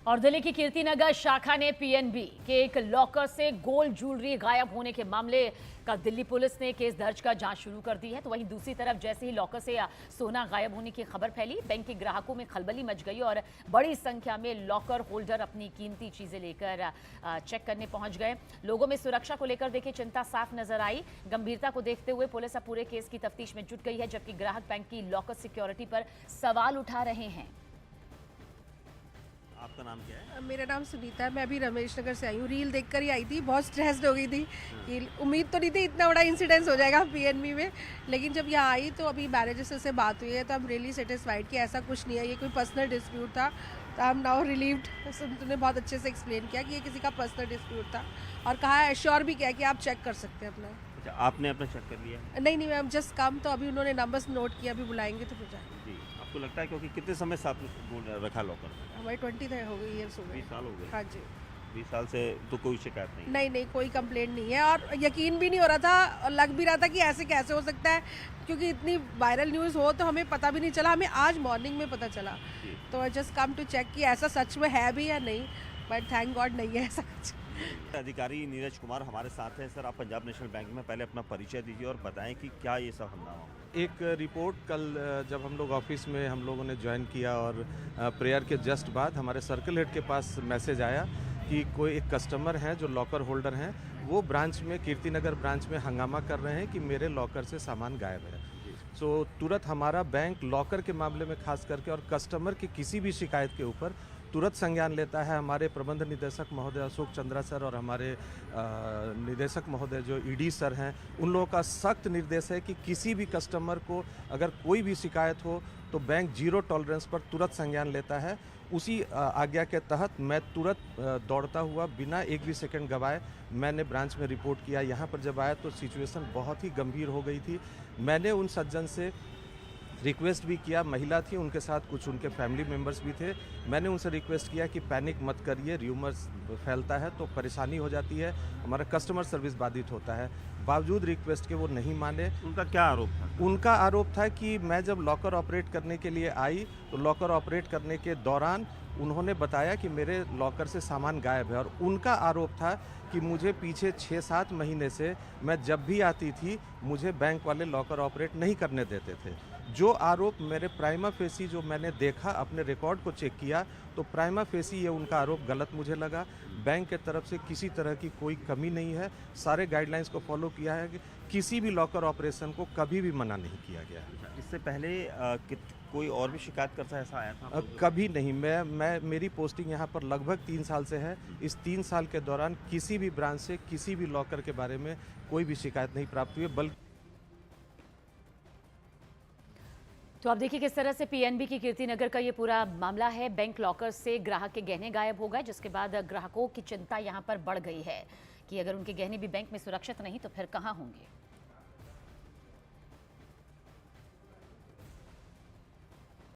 और दिल्ली की कीर्तिनगर शाखा ने पीएनबी के एक लॉकर से गोल्ड ज्वेलरी गायब होने के मामले का दिल्ली पुलिस ने केस दर्ज कर जांच शुरू कर दी है। तो वहीं दूसरी तरफ जैसे ही लॉकर से सोना गायब होने की खबर फैली, बैंक के ग्राहकों में खलबली मच गई और बड़ी संख्या में लॉकर होल्डर अपनी कीमती चीजें लेकर चेक करने पहुंच गए। लोगों में सुरक्षा को लेकर देखिए चिंता साफ नजर आई। गंभीरता को देखते हुए पुलिस अब पूरे केस की तफ्तीश में जुट गई है, जबकि ग्राहक बैंक की लॉकर सिक्योरिटी पर सवाल उठा रहे हैं। आपका नाम क्या है? मेरा नाम सुनीता है। मैं अभी रमेश नगर से आई हूँ। रील देखकर ही आई थी, बहुत स्ट्रेस्ड हो गई थी कि उम्मीद तो नहीं थी इतना बड़ा इंसिडेंस हो जाएगा पीएनबी में, लेकिन जब यहाँ आई तो अभी मैनेजर से बात हुई है तो हम रियली सेटिस्फाइड कि ऐसा कुछ नहीं है, ये कोई पर्सनल डिस्प्यूट था। तो आई एम नाउ रिलीव्ड। तुमने बहुत अच्छे से एक्सप्लेन किया कि ये किसी का पर्सनल डिस्प्यूट था और कहा है, एश्योर भी किया कि आप चेक कर सकते हैं अपना। अच्छा, आपने अपना चेक कर लिया? नहीं मैम, जस्ट कम, तो अभी उन्होंने नंबर्स नोट किया, अभी बुलाएंगे तो फिर जाएंगे। जी, आपको लगता है क्योंकि कितने समय से आपने गोल्ड रखा लॉकर में? हमारी 20 हो गई है सुबह। 20 साल हो गए? हाँ जी। 20 साल से तो कोई शिकायत नहीं? नहीं कोई कंप्लेंट नहीं है और यकीन भी नहीं हो रहा था और लग भी रहा था कि ऐसे कैसे हो सकता है, क्योंकि इतनी वायरल न्यूज़ हो तो हमें पता भी नहीं चला। हमें आज मॉर्निंग में पता चला, तो I just come to check कि ऐसा सच में है भी या नहीं, बट थैंक गॉड नहीं है ऐसा कुछ। अधिकारी नीरज कुमार हमारे साथ हैं। सर, आप पंजाब नेशनल बैंक में पहले अपना परिचय दीजिए और बताएं कि क्या ये सब हंगामा? एक रिपोर्ट कल जब हम लोग ऑफिस में हम लोगों ने ज्वाइन किया और प्रेयर के जस्ट बाद हमारे सर्कल हेड के पास मैसेज आया कि कोई एक कस्टमर हैं जो लॉकर होल्डर हैं, वो ब्रांच में, कीर्तिनगर ब्रांच में हंगामा कर रहे हैं कि मेरे लॉकर से सामान गायब है। सो तुरंत हमारा बैंक लॉकर के मामले में खास करके और कस्टमर की किसी भी शिकायत के ऊपर तुरंत संज्ञान लेता है। हमारे प्रबंध निदेशक महोदय अशोक चंद्रा सर और हमारे निदेशक महोदय जो ईडी सर हैं, उन लोगों का सख्त निर्देश है कि किसी भी कस्टमर को अगर कोई भी शिकायत हो तो बैंक जीरो टॉलरेंस पर तुरंत संज्ञान लेता है। उसी आज्ञा के तहत मैं तुरंत दौड़ता हुआ बिना एक भी सेकंड गवाए मैंने ब्रांच में रिपोर्ट किया। यहाँ पर जब आया तो सिचुएशन बहुत ही गंभीर हो गई थी। मैंने उन सज्जन से रिक्वेस्ट भी किया, महिला थी, उनके साथ कुछ उनके फैमिली मेम्बर्स भी थे। मैंने उनसे रिक्वेस्ट किया कि पैनिक मत करिए, र्यूमर्स फैलता है तो परेशानी हो जाती है, हमारा कस्टमर सर्विस बाधित होता है। बावजूद रिक्वेस्ट के वो नहीं माने। उनका क्या आरोप था? उनका आरोप था कि मैं जब लॉकर ऑपरेट करने के लिए आई तो लॉकर ऑपरेट करने के दौरान उन्होंने बताया कि मेरे लॉकर से सामान गायब है, और उनका आरोप था कि मुझे पीछे 6-7 महीने से मैं जब भी आती थी मुझे बैंक वाले लॉकर ऑपरेट नहीं करने देते थे। जो आरोप मेरे प्राइमा फेसी, जो मैंने देखा, अपने रिकॉर्ड को चेक किया तो प्राइमा फेसी ये उनका आरोप गलत मुझे लगा। बैंक के तरफ से किसी तरह की कोई कमी नहीं है, सारे गाइडलाइंस को फॉलो किया है कि किसी भी लॉकर ऑपरेशन को कभी भी मना नहीं किया गया है। इससे पहले कोई और भी शिकायत करता ऐसा आया था? कभी नहीं। मैं मेरी पोस्टिंग यहाँ पर लगभग 3 साल से है। इस 3 साल के दौरान किसी भी ब्रांच से किसी भी लॉकर के बारे में कोई भी शिकायत नहीं प्राप्त हुई, बल्कि तो आप देखिए किस तरह से पीएनबी की कीर्तिनगर का ये पूरा मामला है। बैंक लॉकर से ग्राहक के गहने गायब हो गए, जिसके बाद ग्राहकों की चिंता यहां पर बढ़ गई है कि अगर उनके गहने भी बैंक में सुरक्षित नहीं तो फिर कहां होंगे।